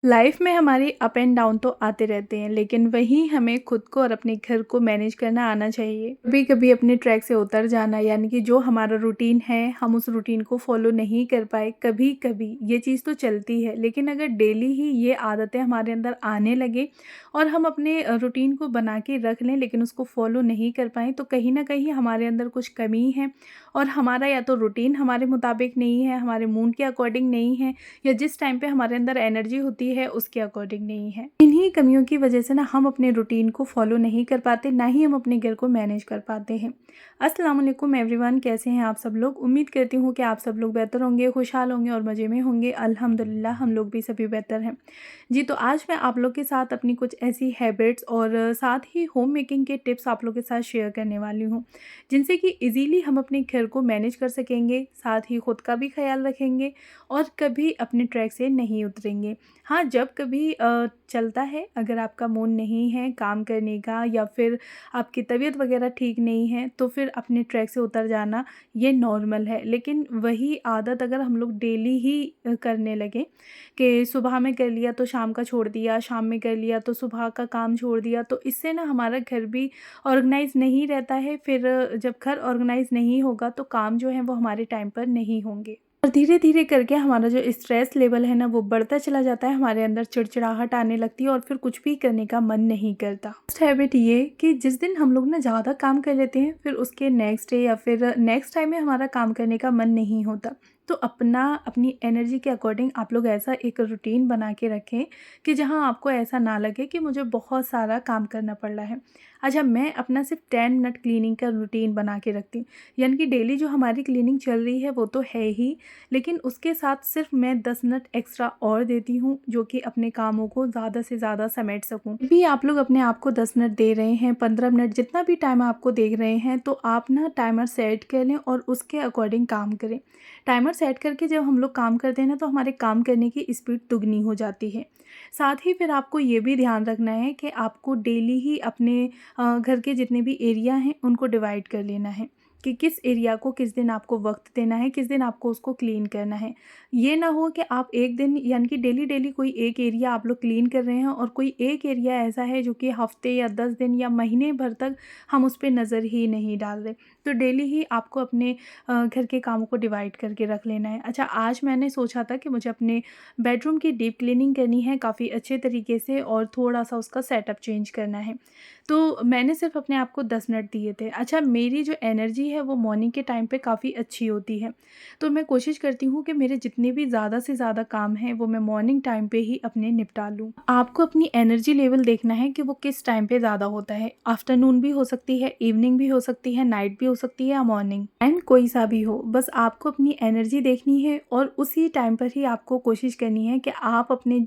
Life में हमारे up and down तो आते रहते हैं, लेकिन वहीं हमें खुद को और अपने घर को मैनेज करना आना चाहिए। कभी कभी अपने ट्रैक से उतर जाना, यानी कि जो हमारा रूटीन है हम उस रूटीन को फॉलो नहीं कर पाए, कभी कभी ये चीज़ तो चलती है। लेकिन अगर डेली ही ये आदतें हमारे अंदर आने लगे और हम अपने रूटीन को बना के रख लें लेकिन उसको फॉलो नहीं कर पाएँ, तो कहीं ना कहीं हमारे अंदर कुछ कमी है और हमारा या तो रूटीन हमारे मुताबिक नहीं है, हमारे मूड के अकॉर्डिंग नहीं है, या जिस टाइम पे हमारे अंदर एनर्जी होती है उसके अकॉर्डिंग नहीं है। इन्हीं कमियों की वजह से ना हम अपने रूटीन को फॉलो नहीं कर पाते, ना ही हम अपने घर को मैनेज कर पाते हैं। अस्सलाम वालेकुम एवरीवन, कैसे हैं आप सब लोग। उम्मीद करती हूँ कि आप सब लोग बेहतर होंगे, खुशहाल होंगे और मज़े में होंगे। अल्हम्दुलिल्लाह हम लोग भी सभी बेहतर हैं जी। तो आज मैं आप लोग के साथ अपनी कुछ ऐसी हैबिट्स और साथ ही होम मेकिंग के टिप्स आप लोग के साथ शेयर करने वाली हूँ, जिनसे कि इजीली हम अपने घर को मैनेज कर सकेंगे, साथ ही खुद का भी ख्याल रखेंगे और कभी अपने ट्रैक से नहीं उतरेंगे। हाँ, जब कभी चलता है, अगर आपका मूड नहीं है काम करने का या फिर आपकी तबीयत वगैरह ठीक नहीं है, तो फिर अपने ट्रैक से उतर जाना ये नॉर्मल है। लेकिन वही आदत अगर हम लोग डेली ही करने लगे कि सुबह में कर लिया तो शाम का छोड़ दिया, शाम में कर लिया तो सुबह का काम छोड़ दिया, तो इससे ना हमारा घर भी ऑर्गेनाइज नहीं रहता है। फिर जब घर ऑर्गेनाइज नहीं होगा तो काम जो है वो हमारे टाइम पर नहीं होंगे और धीरे धीरे करके हमारा जो स्ट्रेस लेवल है ना वो बढ़ता चला जाता है, हमारे अंदर चिड़चिड़ाहट आने लगती है और फिर कुछ भी करने का मन नहीं करता। फर्स्ट हैबिट ये कि जिस दिन हम लोग ना ज़्यादा काम कर लेते हैं, फिर उसके नेक्स्ट डे या फिर नेक्स्ट टाइम में हमारा काम करने का मन नहीं होता, तो अपनी एनर्जी के अकॉर्डिंग आप लोग ऐसा एक रूटीन बना के रखें कि जहाँ आपको ऐसा ना लगे कि मुझे बहुत सारा काम करना पड़ रहा है। अच्छा, मैं अपना सिर्फ 10 मिनट क्लीनिंग का रूटीन बना के रखती हूँ, यानी कि डेली जो हमारी क्लीनिंग चल रही है वो तो है ही, लेकिन उसके साथ सिर्फ मैं 10 मिनट एक्स्ट्रा और देती हूँ, जो कि अपने कामों को ज़्यादा से ज़्यादा समेट सकूँ। भी आप लोग अपने आप को 10 मिनट दे रहे हैं, 15 मिनट, जितना भी टाइम आपको दे रहे हैं, तो आप ना टाइमर सेट कर लें और उसके अकॉर्डिंग काम करें। टाइमर सेट करके जब हम लोग काम करते हैं ना, तो हमारे काम करने की स्पीड दुगनी हो जाती है। साथ ही फिर आपको ये भी ध्यान रखना है कि आपको डेली ही अपने घर के जितने भी एरिया हैं उनको डिवाइड कर लेना है कि किस एरिया को किस दिन आपको वक्त देना है, किस दिन आपको उसको क्लीन करना है। ये ना हो कि आप एक दिन, यानी कि डेली डेली कोई एक एरिया आप लोग क्लीन कर रहे हैं और कोई एक एरिया ऐसा है जो कि हफ्ते या 10 दिन या महीने भर तक हम उस पर नज़र ही नहीं डाल रहे। तो डेली ही आपको अपने घर के कामों को डिवाइड करके रख लेना है। अच्छा, आज मैंने सोचा था कि मुझे अपने बेडरूम की डीप क्लीनिंग करनी है काफ़ी अच्छे तरीके से और थोड़ा सा उसका सेटअप चेंज करना है, तो मैंने सिर्फ अपने आप को 10 मिनट दिए थे। अच्छा, मेरी जो एनर्जी है वो मॉर्निंग के टाइम पे काफ़ी अच्छी होती है, तो मैं कोशिश करती हूँ कि मेरे जितने भी ज़्यादा से ज़्यादा काम हैं वो मैं मॉर्निंग टाइम पे ही अपने निपटा लूँ। आपको अपनी एनर्जी लेवल देखना है कि वो किस टाइम पे ज़्यादा होता है। आफ्टरनून भी हो सकती है, इवनिंग भी हो सकती है, नाइट भी हो सकती है या मॉर्निंग, टाइम कोई सा भी हो, बस आपको अपनी एनर्जी देखनी है और उसी टाइम पर ही आपको कोशिश करनी है कि आप अपने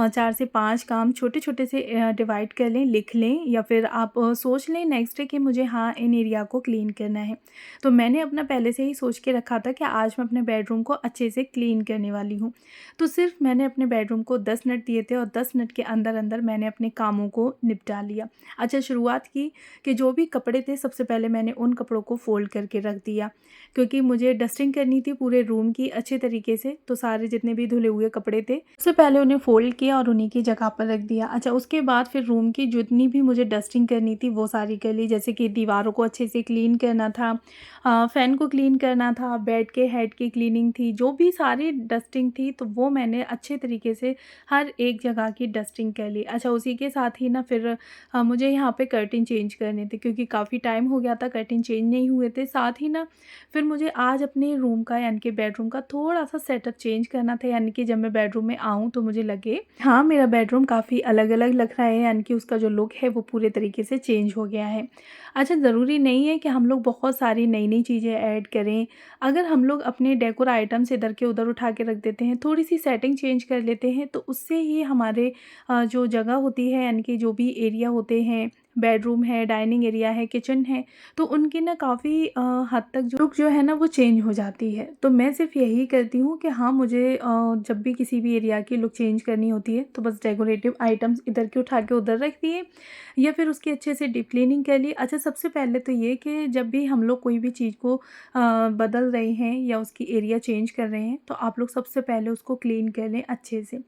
4 से 5 काम छोटे छोटे से डिवाइड कर लें, लिख लें, या फिर आप सोच लें नेक्स्ट डे कि मुझे हाँ इन एरिया को क्लीन करना है। तो मैंने अपना पहले से ही सोच के रखा था कि आज मैं अपने बेडरूम को अच्छे से क्लीन करने वाली हूँ, तो सिर्फ मैंने अपने बेडरूम को 10 मिनट दिए थे और 10 मिनट के अंदर अंदर मैंने अपने कामों को निपटा लिया। अच्छा, शुरुआत की कि जो भी कपड़े थे सबसे पहले मैंने उन कपड़ों को फ़ोल्ड करके रख दिया, क्योंकि मुझे डस्टिंग करनी थी पूरे रूम की अच्छे तरीके से। तो सारे जितने भी धुले हुए कपड़े थे सबसे पहले उन्हें फ़ोल्ड किया और उन्हीं की जगह पर रख दिया। अच्छा, उसके बाद फिर रूम की जितनी भी मुझे डस्टिंग करनी थी वो सारी कर ली, जैसे कि दीवारों को अच्छे से क्लीन करना था, फ़ैन को क्लीन करना था, बेड के हेड की क्लीनिंग थी, जो भी सारी डस्टिंग थी तो वो मैंने अच्छे तरीके से हर एक जगह की डस्टिंग कर ली। अच्छा, उसी के साथ ही ना फिर मुझे यहाँ पे कर्टेन चेंज करने थे, क्योंकि काफ़ी टाइम हो गया था कर्टेन चेंज नहीं हुए थे। साथ ही ना फिर मुझे आज अपने रूम का, यानी कि बेडरूम का थोड़ा सा सेटअप चेंज करना था, यानी कि जब मैं बेडरूम में आऊँ तो मुझे लगे हाँ मेरा बेडरूम काफ़ी अलग अलग लग रहा है, यानी कि उसका जो लुक है वो पूरे तरीके से चेंज हो गया है। अच्छा, ज़रूरी नहीं है कि हम लोग बहुत सारी नई नई चीज़ें ऐड करें। अगर हम लोग अपने डेकोर आइटम्स इधर के उधर उठा के रख देते हैं, थोड़ी सी सेटिंग चेंज कर लेते हैं, तो उससे ही हमारे जो जगह होती है, यानी कि जो भी एरिया होते हैं, बेडरूम है, डाइनिंग एरिया है, किचन है, तो उनकी ना काफ़ी हद तक जो लुक जो है ना वो चेंज हो जाती है। तो मैं सिर्फ यही करती हूँ कि हाँ, मुझे जब भी किसी भी एरिया की लुक चेंज करनी होती है तो बस डेकोरेटिव आइटम्स इधर के उठा के उधर रख दिए या फिर उसकी अच्छे से डीप क्लीनिंग कर ली। अच्छा, सबसे पहले तो ये कि जब भी हम लोग कोई भी चीज़ को बदल रहे हैं या उसकी एरिया चेंज कर रहे हैं, तो आप लोग सबसे पहले उसको क्लीन कर लें अच्छे से।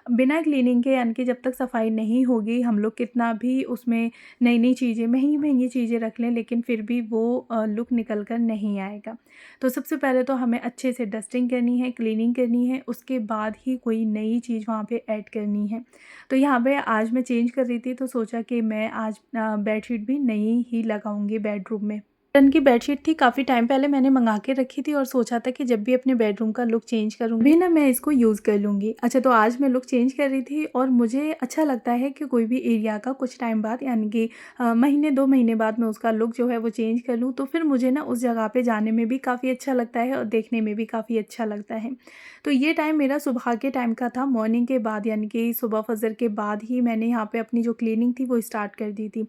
बिना क्लीनिंग के यानी कि जब तक सफाई नहीं होगी, हम लोग कितना भी उसमें नई-नई चीज़ें, महँगी-महँगी चीज़ें रख लें, लेकिन फिर भी वो लुक निकल कर नहीं आएगा। तो सबसे पहले तो हमें अच्छे से डस्टिंग करनी है, क्लीनिंग करनी है, उसके बाद ही कोई नई चीज़ वहाँ पे ऐड करनी है। तो यहाँ पे आज मैं चेंज कर रही थी, तो सोचा कि मैं आज बेडशीट भी नई ही लगाऊँगी बेडरूम में। कॉटन की बेडशीट थी, काफ़ी टाइम पहले मैंने मंगा के रखी थी और सोचा था कि जब भी अपने बेडरूम का लुक चेंज करूँगी भी ना, मैं इसको यूज़ कर लूँगी। अच्छा, तो आज मैं लुक चेंज कर रही थी और मुझे अच्छा लगता है कि कोई भी एरिया का कुछ टाइम बाद यानी कि महीने 2 महीने बाद मैं उसका लुक जो है वो चेंज कर लूँ, तो फिर मुझे ना उस जगह पे जाने में भी काफ़ी अच्छा लगता है और देखने में भी काफ़ी अच्छा लगता है। तो ये टाइम मेरा सुबह के टाइम का था, मॉर्निंग के बाद यानी कि सुबह फ़जर के बाद ही मैंने यहाँ पे अपनी जो क्लीनिंग थी वो स्टार्ट कर दी थी।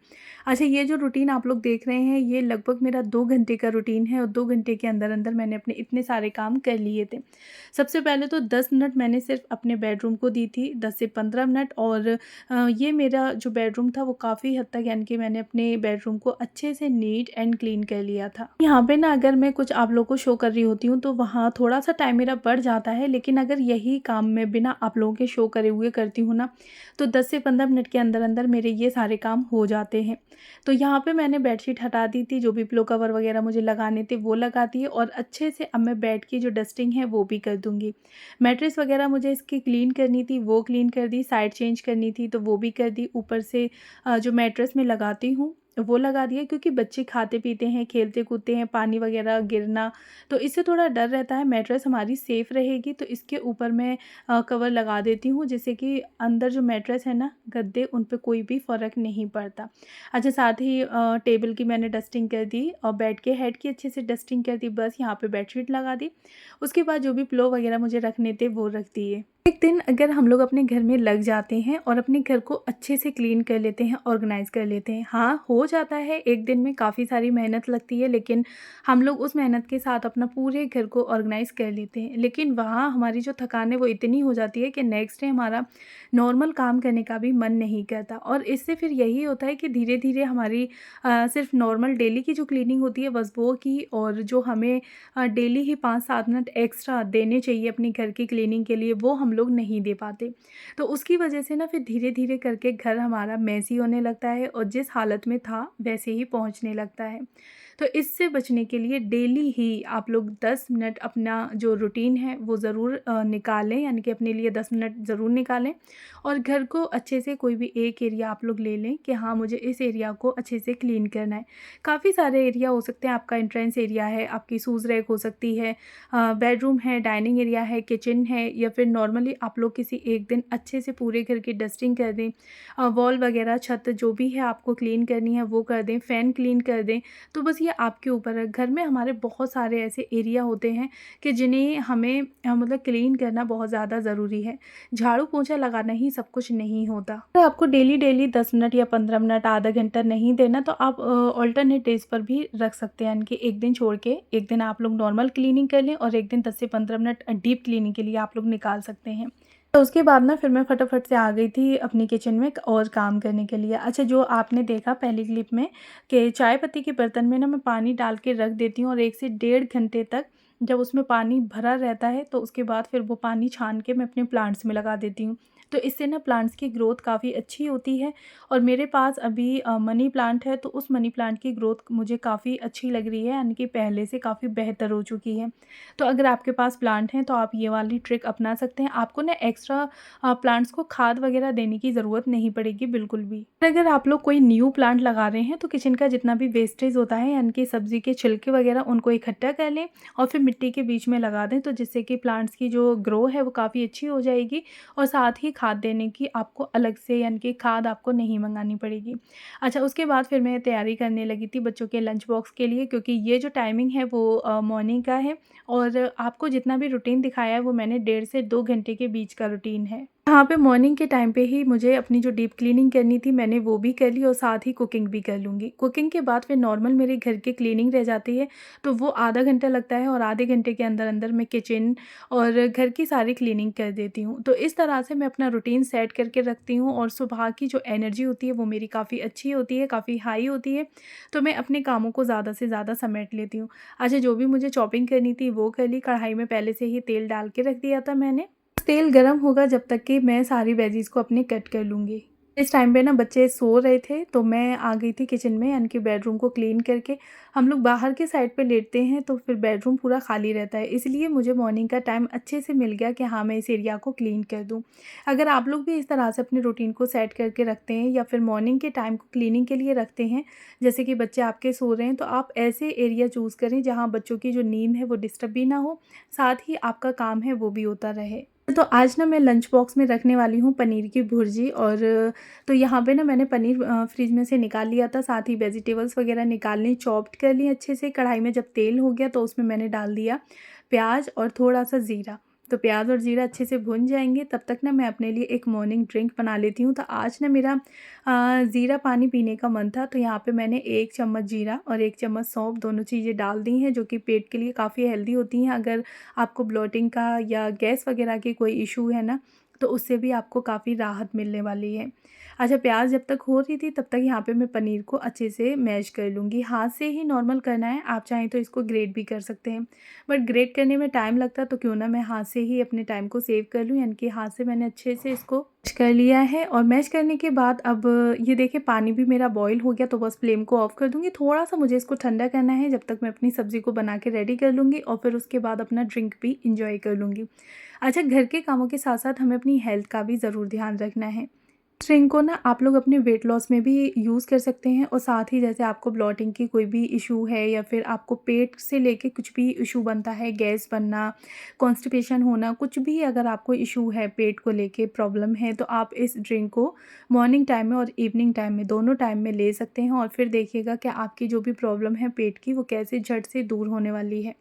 अच्छा, ये जो रूटीन आप लोग देख रहे हैं, ये लगभग मेरा 2 घंटे का रूटीन है और 2 घंटे के अंदर-अंदर मैंने अपने इतने सारे काम कर लिए थे। सबसे पहले तो 10 मिनट मैंने सिर्फ़ अपने बेडरूम को दी थी, 10 से 15 मिनट, और ये मेरा जो बेडरूम था वो काफ़ी हद तक यानी कि मैंने अपने बेडरूम को अच्छे से नीट एंड क्लीन कर लिया था। यहाँ पे ना अगर मैं कुछ आप लोगों को शो कर रही होती हूँ तो वहाँ थोड़ा-सा टाइम मेरा बढ़ जाता है, लेकिन अगर यही काम मैं बिना आप लोगों के शो करे हुए करती हूँ ना, तो 10 से 15 मिनट के अंदर-अंदर मेरे ये सारे काम हो जाते हैं। तो यहाँ पे मैंने बेडशीट हटा दी थी, जो भी पिलो कवर वगैरह मुझे लगाने थे वो लगा दिए और अच्छे से अब मैं बेड की जो डस्टिंग है वो भी कर दूँगी। मैट्रेस वगैरह मुझे इसकी क्लीन करनी थी, वो क्लीन कर दी, साइड चेंज करनी थी तो वो भी कर दी। ऊपर से जो मैट्रेस मैं लगाती हूँ वो लगा दिया, क्योंकि बच्चे खाते-पीते हैं, खेलते-कूदते हैं, पानी वगैरह गिरना, तो इससे थोड़ा डर रहता है। मैट्रेस हमारी सेफ़ रहेगी तो इसके ऊपर मैं कवर लगा देती हूँ, जिससे कि अंदर जो मैट्रेस है ना, गद्दे, उन पे कोई भी फ़र्क नहीं पड़ता। अच्छा, साथ ही टेबल की मैंने डस्टिंग कर दी और बेड के हेड की अच्छे से डस्टिंग कर दी, बस यहाँ पे बेडशीट लगा दी। उसके बाद जो भी पिलो वगैरह मुझे रखने थे वो रख दिए। एक दिन अगर हम लोग अपने घर में लग जाते हैं और अपने घर को अच्छे से क्लीन कर लेते हैं, ऑर्गेनाइज़ कर लेते हैं, हाँ, हो जाता है एक दिन में काफ़ी सारी मेहनत लगती है, लेकिन हम लोग उस मेहनत के साथ अपना पूरे घर को ऑर्गेनाइज़ कर लेते हैं। लेकिन वहाँ हमारी जो थकान है वो इतनी हो जाती है कि नेक्स्ट डे हमारा नॉर्मल काम करने का भी मन नहीं करता, और इससे फिर यही होता है कि धीरे-धीरे हमारी सिर्फ़ नॉर्मल डेली की जो क्लीनिंग होती है बस वो की, और जो हमें डेली ही 5-7 मिनट एक्स्ट्रा देने चाहिए अपनी घर की क्लीनिंग के लिए, वो हम लोग नहीं दे पाते। तो उसकी वजह से ना फिर धीरे-धीरे करके घर हमारा मेसी होने लगता है और जिस हालत में था वैसे ही पहुँचने लगता है। तो इससे बचने के लिए डेली ही आप लोग 10 मिनट अपना जो रूटीन है वो ज़रूर निकालें, यानी कि अपने लिए 10 मिनट ज़रूर निकालें और घर को अच्छे से कोई भी एक एरिया आप लोग ले लें कि हाँ, मुझे इस एरिया को अच्छे से क्लीन करना है। काफ़ी सारे एरिया हो सकते हैं, आपका एंट्रेंस एरिया है, आपकी शूज़ रैक हो सकती है, बेडरूम है, डाइनिंग एरिया है, किचन है, या फिर नॉर्मली आप लोग किसी एक दिन अच्छे से पूरे घर की डस्टिंग कर दें, वॉल वगैरह, छत जो भी है आपको क्लीन करनी है वो कर दें, फ़ैन क्लीन कर दें। तो बस ये आपके ऊपर है। घर में हमारे बहुत सारे ऐसे एरिया होते हैं कि जिन्हें हमें मतलब क्लीन करना बहुत ज़्यादा ज़रूरी है। झाड़ू पोंछा लगाना ही सब कुछ नहीं होता। अगर आपको डेली 10 मिनट या 15 मिनट, आधा घंटा नहीं देना तो आप अल्टरनेट डेज़ पर भी रख सकते हैं, यानी कि एक दिन छोड़ के एक दिन आप लोग नॉर्मल क्लीनिंग कर लें और एक दिन 10 से 15 मिनट डीप क्लीनिंग के लिए आप लोग निकाल सकते हैं। तो उसके बाद ना फिर मैं फटाफट से आ गई थी अपनी किचन में और काम करने के लिए। अच्छा, जो आपने देखा पहली क्लिप में कि चाय पत्ती के बर्तन में ना मैं पानी डाल के रख देती हूँ और 1 से डेढ़ घंटे तक जब उसमें पानी भरा रहता है तो उसके बाद फिर वो पानी छान के मैं अपने प्लांट्स में लगा देती हूँ। तो इससे ना प्लांट्स की ग्रोथ काफ़ी अच्छी होती है और मेरे पास अभी मनी प्लांट है, तो उस मनी प्लांट की ग्रोथ मुझे काफ़ी अच्छी लग रही है, यानी कि पहले से काफ़ी बेहतर हो चुकी है। तो अगर आपके पास प्लांट हैं तो आप ये वाली ट्रिक अपना सकते हैं। आपको ना एक्स्ट्रा प्लांट्स को खाद वगैरह देने की ज़रूरत नहीं पड़ेगी बिल्कुल भी। अगर आप लोग कोई न्यू प्लांट लगा रहे हैं तो किचन का जितना भी वेस्टेज होता है, यानी कि सब्ज़ी के छिलके वगैरह, उनको इकट्ठा कर लें और फिर मिट्टी के बीच में लगा दें, तो जिससे कि प्लांट्स की जो ग्रो है वो काफ़ी अच्छी हो जाएगी और साथ ही खाद देने की आपको अलग से, यानी कि खाद आपको नहीं मंगानी पड़ेगी। अच्छा, उसके बाद फिर मैं तैयारी करने लगी थी बच्चों के लंच बॉक्स के लिए, क्योंकि ये जो टाइमिंग है वो मॉर्निंग का है और आपको जितना भी रूटीन दिखाया है वो मैंने 1.5 से 2 घंटे के बीच का रूटीन है। यहाँ पे मॉर्निंग के टाइम पे ही मुझे अपनी जो डीप क्लीनिंग करनी थी मैंने वो भी कर ली और साथ ही कुकिंग भी कर लूँगी। कुकिंग के बाद फिर नॉर्मल मेरे घर की क्लीनिंग रह जाती है, तो वो आधा घंटा लगता है और आधे घंटे के अंदर-अंदर मैं किचन और घर की सारी क्लीनिंग कर देती हूँ। तो इस तरह से मैं अपना रूटीन सेट करके रखती हूँ और सुबह की जो एनर्जी होती है वो मेरी काफ़ी अच्छी होती है, काफ़ी हाई होती है, तो मैं अपने कामों को ज़्यादा से ज़्यादा समेट लेती हूँ। अच्छा, जो भी मुझे चॉपिंग करनी थी वो कर ली, कढ़ाई में पहले से ही तेल डाल के रख दिया था मैंने। तेल गरम होगा जब तक कि मैं सारी वेजीज़ को अपने कट कर लूँगी। इस टाइम पे ना बच्चे सो रहे थे तो मैं आ गई थी किचन में, यानी कि बेडरूम को क्लीन करके। हम लोग बाहर के साइड पे लेटते हैं तो फिर बेडरूम पूरा खाली रहता है, इसलिए मुझे मॉर्निंग का टाइम अच्छे से मिल गया कि हाँ, मैं इस एरिया को क्लीन कर दूँ। अगर आप लोग भी इस तरह से अपने रूटीन को सेट करके रखते हैं या फिर मॉर्निंग के टाइम को क्लीनिंग के लिए रखते हैं, जैसे कि बच्चे आपके सो रहे हैं, तो आप ऐसे एरिया चूज़ करें जहाँ बच्चों की जो नींद है वो डिस्टर्ब भी ना हो, साथ ही आपका काम है वो भी होता रहे। तो आज ना मैं लंच बॉक्स में रखने वाली हूँ पनीर की भुर्जी। और तो यहाँ पे ना मैंने पनीर फ्रिज में से निकाल लिया था, साथ ही वेजिटेबल्स वगैरह निकाल ली, चॉप्ड कर ली अच्छे से। कढ़ाई में जब तेल हो गया तो उसमें मैंने डाल दिया प्याज और थोड़ा सा ज़ीरा। तो प्याज और ज़ीरा अच्छे से भुन जाएंगे, तब तक ना मैं अपने लिए एक मॉर्निंग ड्रिंक बना लेती हूँ। तो आज ना मेरा ज़ीरा पानी पीने का मन था, तो यहाँ पे मैंने 1 चम्मच जीरा और 1 चम्मच सौंफ दोनों चीज़ें डाल दी हैं, जो कि पेट के लिए काफ़ी हेल्दी होती हैं। अगर आपको ब्लोटिंग का या गैस वगैरह की कोई इशू है ना, तो उससे भी आपको काफ़ी राहत मिलने वाली है। अच्छा, प्याज जब तक हो रही थी तब तक यहाँ पे मैं पनीर को अच्छे से मैश कर लूँगी। हाथ से ही नॉर्मल करना है, आप चाहें तो इसको ग्रेट भी कर सकते हैं, बट ग्रेट करने में टाइम लगता है तो क्यों ना मैं हाथ से ही अपने टाइम को सेव कर लूँ। यानी कि हाथ से मैंने अच्छे से इसको मैश कर लिया है। और मैश करने के बाद अब ये देखिए पानी भी मेरा बॉईल हो गया, तो बस फ्लेम को ऑफ कर दूँगी। थोड़ा-सा मुझे इसको ठंडा करना है, जब तक मैं अपनी सब्ज़ी को बना के रेडी कर लूँगी और फिर उसके बाद अपना ड्रिंक भी एन्जॉय कर लूँगी। अच्छा, घर के कामों के साथ-साथ हमें अपनी हेल्थ का भी ज़रूर ध्यान रखना है। ड्रिंक को ना आप लोग अपने वेट लॉस में भी यूज़ कर सकते हैं, और साथ ही जैसे आपको ब्लॉटिंग की कोई भी इशू है या फिर आपको पेट से लेके कुछ भी इशू बनता है, गैस बनना, कॉन्स्टिपेशन होना, कुछ भी अगर आपको इशू है, पेट को लेके प्रॉब्लम है, तो आप इस ड्रिंक को मॉर्निंग टाइम में और इवनिंग टाइम में, दोनों टाइम में ले सकते हैं। और फिर देखिएगा कि आपकी जो भी प्रॉब्लम है पेट की, वो कैसे झट से दूर होने वाली है।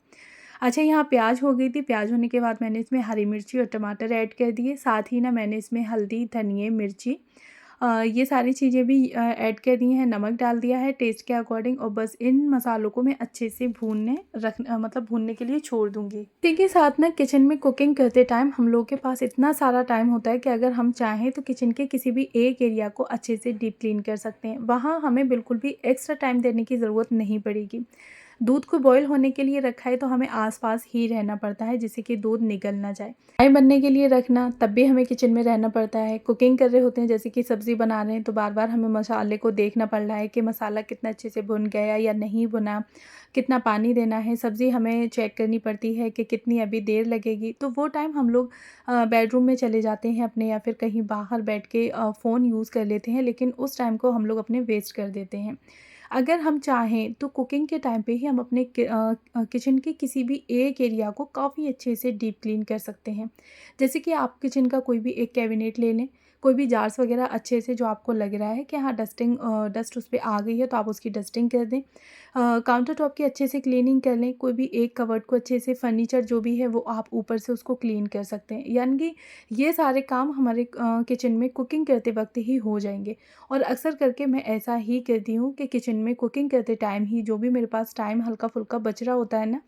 अच्छा, यहाँ प्याज हो गई थी, प्याज होने के बाद मैंने इसमें हरी मिर्ची और टमाटर ऐड कर दिए, साथ ही ना मैंने इसमें हल्दी, धनिया, मिर्ची ये सारी चीज़ें भी ऐड कर दी हैं, नमक डाल दिया है टेस्ट के अकॉर्डिंग, और बस इन मसालों को मैं अच्छे से मतलब भूनने के लिए छोड़ दूँगी। इसी के साथ ना किचन में कुकिंग करते टाइम हम लोगों के पास इतना सारा टाइम होता है कि अगर हम चाहें तो किचन के किसी भी एक एरिया को अच्छे से डीप क्लीन कर सकते हैं। वहाँ हमें बिल्कुल भी एक्स्ट्रा टाइम देने की ज़रूरत नहीं पड़ेगी। दूध को बॉयल होने के लिए रखा है तो हमें आस-पास ही रहना पड़ता है, जिससे कि दूध निकल ना जाए। चाय बनने के लिए रखना, तब भी हमें किचन में रहना पड़ता है। कुकिंग कर रहे होते हैं, जैसे कि सब्ज़ी बना रहे हैं, तो बार-बार हमें मसाले को देखना पड़ रहा है कि मसाला कितना अच्छे से भुन गया या नहीं भुना, कितना पानी देना है। सब्ज़ी हमें चेक करनी पड़ती है कि कितनी अभी देर लगेगी। तो वो टाइम हम लोग बेडरूम में चले जाते हैं अपने, या फिर कहीं बाहर बैठ के फ़ोन यूज़ कर लेते हैं, लेकिन उस टाइम को हम लोग अपने वेस्ट कर देते हैं। अगर हम चाहें तो कुकिंग के टाइम पे ही हम अपने किचन के किसी भी एक एरिया को काफ़ी अच्छे से डीप क्लीन कर सकते हैं। जैसे कि आप किचन का कोई भी एक कैबिनेट ले लें, कोई भी जार्स वगैरह अच्छे से जो आपको लग रहा है कि हाँ, डस्ट उस पे आ गई है, तो आप उसकी डस्टिंग कर दें। काउंटर टॉप की अच्छे से क्लीनिंग कर लें। कोई भी एक कबर्ड को अच्छे से, फर्नीचर जो भी है वो आप ऊपर से उसको क्लीन कर सकते हैं। यानी कि ये सारे काम हमारे किचन में कुकिंग करते वक्त ही हो जाएंगे। और अक्सर करके मैं ऐसा ही करती हूँ कि किचन में कुकिंग करते टाइम ही जो भी मेरे पास टाइम हल्का फुल्का बच रहा होता है ना,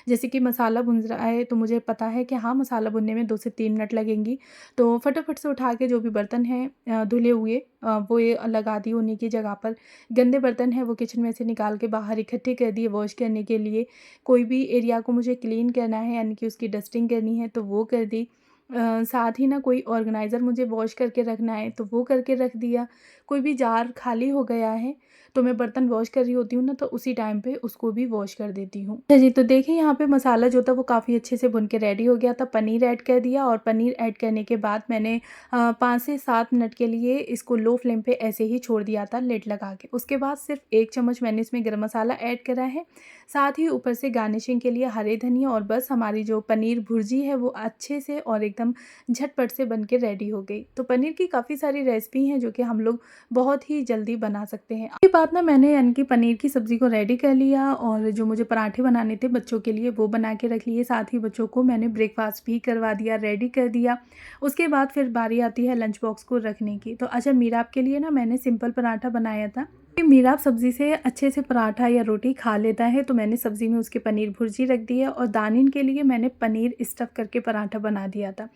जैसे कि मसाला भुन रहा है तो मुझे पता है कि हाँ, मसाला भुनने में 2 से 3 मिनट लगेंगी, तो फटाफट से उठा के जो भी बर्तन हैं धुले हुए, वो ये लगा दी उन्हीं की जगह पर। गंदे बर्तन हैं वो किचन में से निकाल के बाहर इकट्ठे कर दिए वॉश करने के लिए। कोई भी एरिया को मुझे क्लीन करना है, यानी कि उसकी डस्टिंग करनी है, तो वो कर दी। साथ ही ना कोई ऑर्गेनाइज़र मुझे वॉश करके रखना है तो वो करके रख दिया। कोई भी जार खाली हो गया है, तो मैं बर्तन वॉश कर रही होती हूँ ना, तो उसी टाइम पे उसको भी वॉश कर देती हूँ। अच्छा जी, तो देखिए यहाँ पे मसाला जो था वो काफ़ी अच्छे से भुन के रेडी हो गया था। पनीर ऐड कर दिया, और पनीर ऐड करने के बाद मैंने 5 से 7 मिनट के लिए इसको लो फ्लेम पे ऐसे ही छोड़ दिया था लिड लगा के। उसके बाद सिर्फ 1 चम्मच मैंने इसमें गरम मसाला ऐड करा है, साथ ही ऊपर से गार्निशिंग के लिए हरे धनिया, और बस हमारी जो पनीर भुर्जी है वो अच्छे से और एकदम झटपट से बन के रेडी हो गई। तो पनीर की काफ़ी सारी रेसिपी हैं जो कि हम लोग बहुत ही जल्दी बना सकते हैं। ये बात ना मैंने यानी कि पनीर की सब्ज़ी को रेडी कर लिया, और जो मुझे पराठे बनाने थे बच्चों के लिए वो बना के रख लिए। साथ ही बच्चों को मैंने ब्रेकफास्ट भी करवा दिया, रेडी कर दिया। उसके बाद फिर बारी आती है लंच बॉक्स को रखने की। तो अच्छा, मीराब के लिए ना मैंने सिंपल पराठा बनाया था। मीराब सब्ज़ी से अच्छे से पराठा या रोटी खा लेता है, तो मैंने सब्ज़ी में उसके पनीर भुर्जी रख दी है, और दानिन के लिए मैंने पनीर स्टफ़ करके पराठा बना दिया था।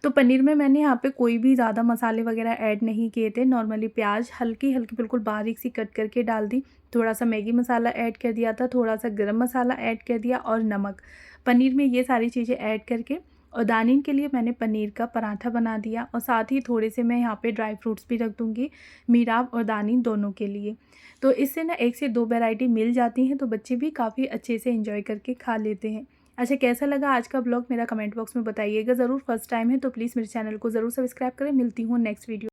तो पनीर में मैंने यहाँ पे कोई भी ज़्यादा मसाले वगैरह ऐड नहीं किए थे। नॉर्मली प्याज हल्की-हल्की बिल्कुल बारीक सी कट करके डाल दी, थोड़ा-सा मैगी मसाला ऐड कर दिया था, थोड़ा-सा गरम मसाला ऐड कर दिया, और नमक। पनीर में ये सारी चीज़ें ऐड करके और दानिन के लिए मैंने पनीर का पराठा बना दिया और साथ ही थोड़े से मैं यहाँ पे ड्राई फ्रूट्स भी रख दूँगी मीराब और दानिन दोनों के लिए। तो इससे ना 1 से 2 वैरायटी मिल जाती हैं, तो बच्चे भी काफ़ी अच्छे से एंजॉय करके खा लेते हैं। अच्छा, कैसा लगा आज का ब्लॉग मेरा कमेंट बॉक्स में बताइएगा ज़रूर। फर्स्ट टाइम है तो प्लीज़ मेरे चैनल को ज़रूर सब्सक्राइब करें। मिलती हूँ नेक्स्ट वीडियो।